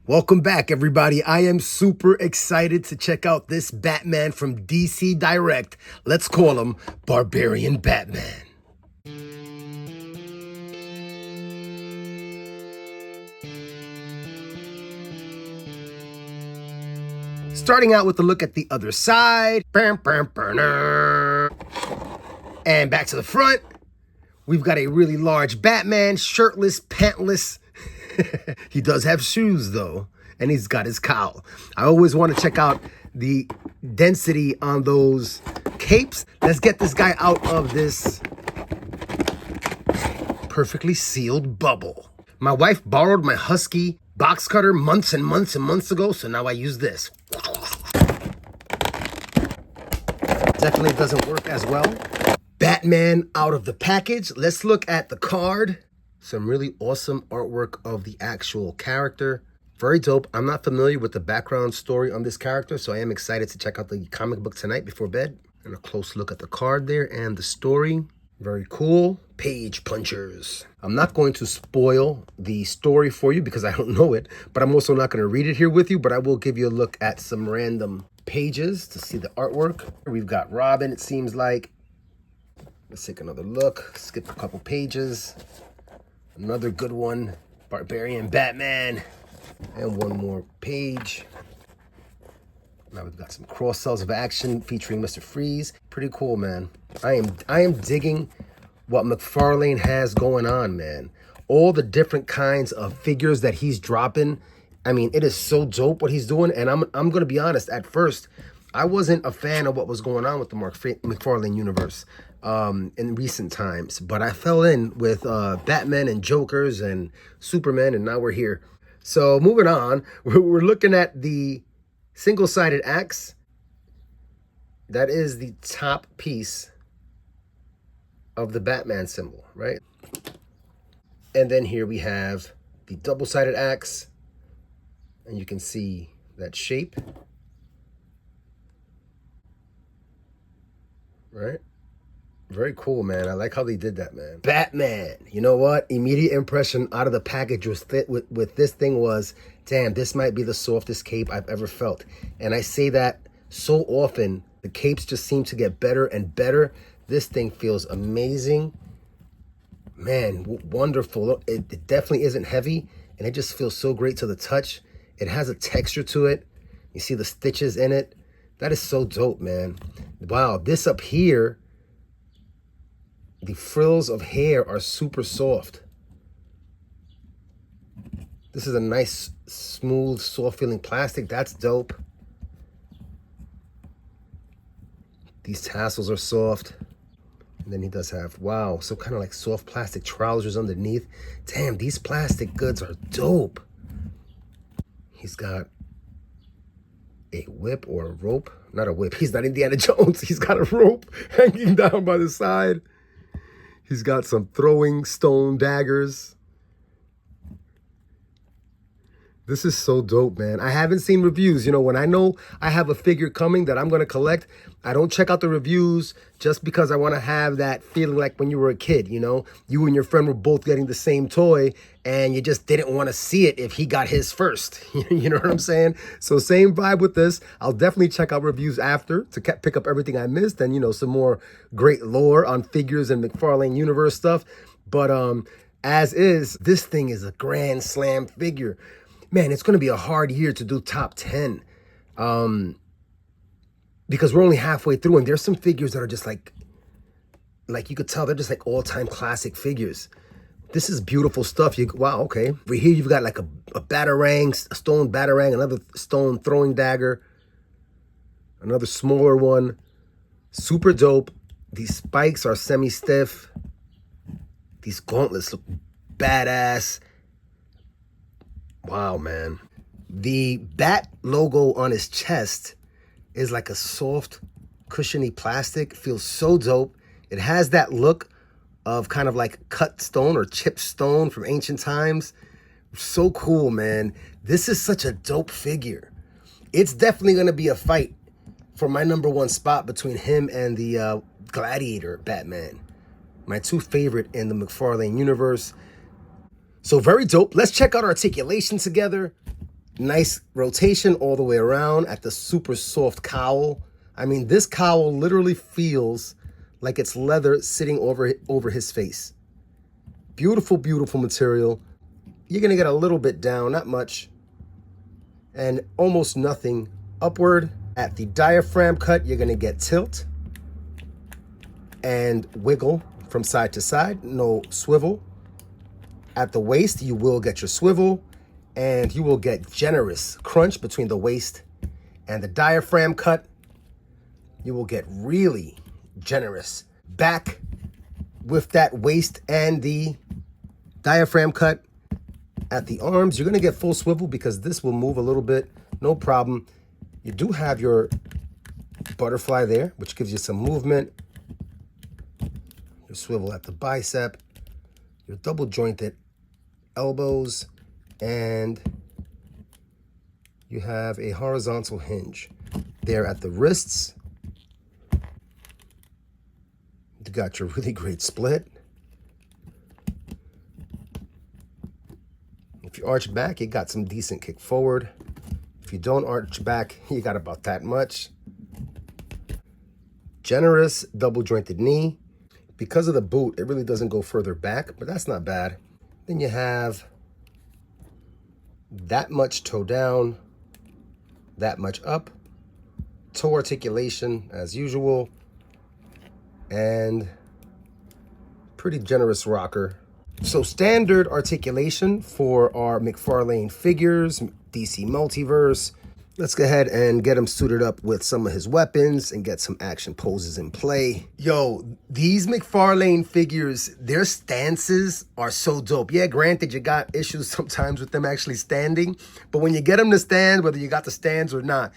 Welcome back, everybody. I am super excited to check out this Batman from DC Direct. Let's call him Barbarian Batman. Starting out with a look at the other side. And back to the front. We've got a really large Batman, shirtless, pantless. He does have shoes, though, and he's got his cowl. I always want to check out the density on those capes. Let's get this guy out of this perfectly sealed bubble. My wife borrowed my Husky box cutter months and months and months ago, so now I use this. Definitely doesn't work as well. Batman out of the package. Let's look at the card. Some really awesome artwork of the actual character. Very dope. I'm not familiar with the background story on this character, so I am excited to check out the comic book tonight before bed. And a close look at the card there and the story. Very cool. Page punchers. I'm not going to spoil the story for you because I don't know it, but I'm also not going to read it here with you, but I will give you a look at some random pages to see the artwork. We've got Robin, it seems like. Let's take another look. Skip a couple pages. Another good one, Barbarian Batman. And one more page. Now we've got some cross cells of action featuring Mr. Freeze. Pretty cool, man. I am digging what McFarlane has going on, man. All the different kinds of figures that he's dropping. I mean, it is so dope what he's doing. And I'm gonna be honest, at first, I wasn't a fan of what was going on with the McFarlane universe in recent times, but I fell in with Batman and Jokers and Superman, and now we're here. So moving on, we're looking at the single-sided axe. That is the top piece of the Batman symbol, right? And then here we have the double-sided axe, and you can see that shape, right? Very cool, man. I like how they did that, man. Batman. You know what? Immediate impression out of the package was with this thing was, damn, this might be the softest cape I've ever felt. And I say that so often. The capes just seem to get better and better. This thing feels amazing. Man, wonderful. It definitely isn't heavy, and it just feels so great to the touch. It has a texture to it. You see the stitches in it. That is so dope, man. Wow, this up here, the frills of hair are super soft. This is a nice, smooth, soft-feeling plastic. That's dope. These tassels are soft. And then he does have, wow, some kind of like soft plastic trousers underneath. Damn, these plastic goods are dope. He's got a whip or a rope. Not a whip. He's not Indiana Jones. He's got a rope hanging down by the side. He's got some throwing stone daggers. This is so dope, man. I haven't seen reviews. You know, when I know I have a figure coming that I'm going to collect, I don't check out the reviews just because I want to have that feeling like when you were a kid, you know? You and your friend were both getting the same toy and you just didn't want to see it if he got his first. You know what I'm saying? So same vibe with this. I'll definitely check out reviews after to pick up everything I missed and, you know, some more great lore on figures and McFarlane universe stuff. But as is, this thing is a grand slam figure. Man, it's going to be a hard year to do top 10 because we're only halfway through, and there's some figures that are just like you could tell they're just like all-time classic figures. This is beautiful stuff. Wow, okay. Over here, you've got like a batarang, a stone batarang, another stone throwing dagger, another smaller one. Super dope. These spikes are semi-stiff. These gauntlets look badass. Wow, man. The bat logo on his chest is like a soft, cushiony plastic. Feels so dope. It has that look of kind of like cut stone or chipped stone from ancient times. So cool, man. This is such a dope figure. It's definitely going to be a fight for my #1 spot between him and the Gladiator Batman. My two favorite in the McFarlane universe. So very dope. Let's check out articulation together. Nice rotation all the way around at the super soft cowl. I mean, this cowl literally feels like it's leather sitting over his face. Beautiful, beautiful material. You're gonna get a little bit down, not much, and almost nothing upward. At the diaphragm cut, you're gonna get tilt and wiggle from side to side, no swivel. At the waist, you will get your swivel, and you will get generous crunch between the waist and the diaphragm cut. You will get really generous back with that waist and the diaphragm cut. At the arms, you're gonna get full swivel because this will move a little bit, no problem. You do have your butterfly there, which gives you some movement. Your swivel at the bicep, your double jointed elbows, and you have a horizontal hinge there at the wrists. You got your really great split. If you arch back, you got some decent kick forward. If you don't arch back, you got about that much. Generous double jointed knee. Because of the boot, it really doesn't go further back, but that's not bad. Then you have that much toe down, that much up, toe articulation as usual, and pretty generous rocker. So standard articulation for our McFarlane figures, DC Multiverse. Let's go ahead and get him suited up with some of his weapons and get some action poses in play. Yo, these McFarlane figures, their stances are so dope. Yeah, granted, you got issues sometimes with them actually standing, but when you get them to stand, whether you got the stands or not,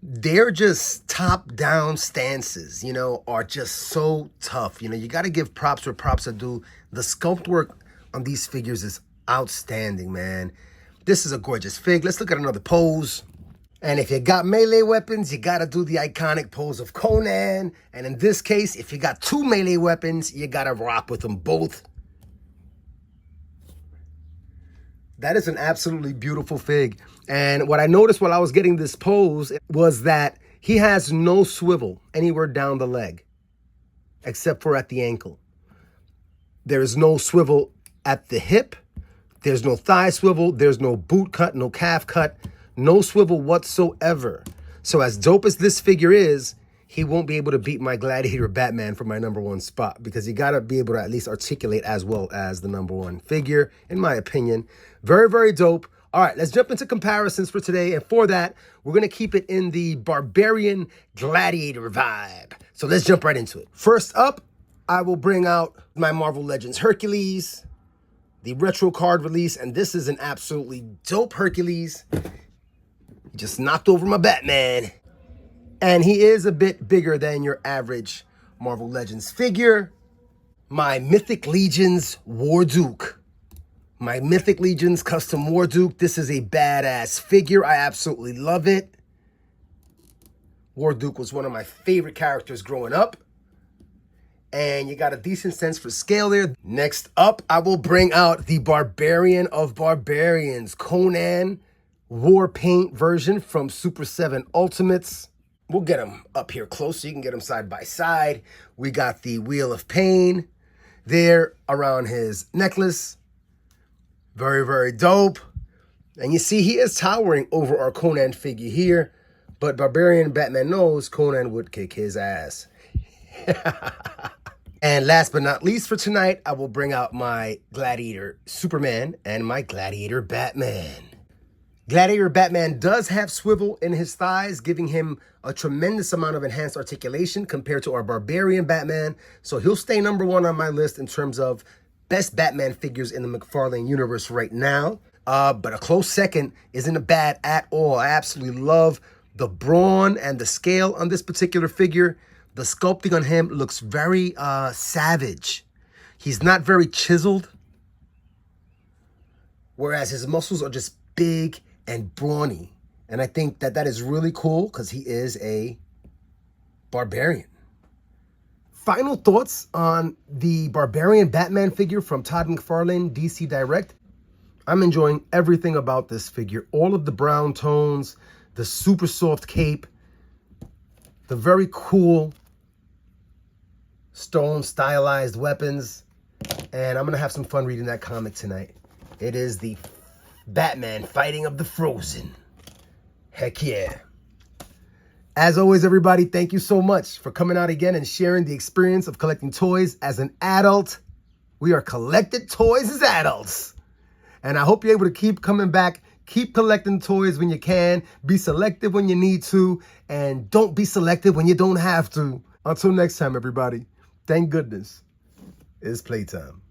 they're just top-down stances, you know, are just so tough. You know, you got to give props where props are due. The sculpt work on these figures is outstanding, man. This is a gorgeous fig. Let's look at another pose. And if you got melee weapons, you got to do the iconic pose of Conan. And in this case, if you got two melee weapons, you got to rock with them both. That is an absolutely beautiful fig. And what I noticed while I was getting this pose was that he has no swivel anywhere down the leg, except for at the ankle. There's no swivel at the hip. There's no thigh swivel. There's no boot cut, no calf cut, no swivel whatsoever. So as dope as this figure is, he won't be able to beat my Gladiator Batman for my #1 spot because you got to be able to at least articulate as well as the #1 figure, in my opinion. Very, very dope. All right, let's jump into comparisons for today. And for that, we're going to keep it in the Barbarian Gladiator vibe. So let's jump right into it. First up, I will bring out my Marvel Legends Hercules, the retro card release. And this is an absolutely dope Hercules. He just knocked over my Batman. And he is a bit bigger than your average Marvel Legends figure. My Mythic Legions War Duke. My Mythic Legions Custom War Duke. This is a badass figure. I absolutely love it. War Duke was one of my favorite characters growing up. And you got a decent sense for scale there. Next up, I will bring out the Barbarian of Barbarians, Conan War Paint version from Super 7 Ultimates. We'll get him up here close so you can get him side by side. We got the Wheel of Pain there around his necklace. Very, very dope. And you see he is towering over our Conan figure here. But Barbarian Batman knows Conan would kick his ass. And last but not least for tonight, I will bring out my Gladiator Superman and my Gladiator Batman. Gladiator Batman does have swivel in his thighs, giving him a tremendous amount of enhanced articulation compared to our Barbarian Batman. So he'll stay #1 on my list in terms of best Batman figures in the McFarlane universe right now. But a close second isn't bad at all. I absolutely love the brawn and the scale on this particular figure. The sculpting on him looks very savage. He's not very chiseled, whereas his muscles are just big and brawny. And I think that that is really cool because he is a barbarian. Final thoughts on the Barbarian Batman figure from Todd McFarlane DC Direct. I'm enjoying everything about this figure. All of the brown tones, the super soft cape, the very cool stone stylized weapons. And I'm going to have some fun reading that comic tonight. It is the Batman Fighting of the Frozen. Heck yeah. As always, everybody, thank you so much for coming out again and sharing the experience of collecting toys as an adult. We are collected toys as adults. And I hope you're able to keep coming back. Keep collecting toys when you can. Be selective when you need to. And don't be selective when you don't have to. Until next time, everybody. Thank goodness it's playtime.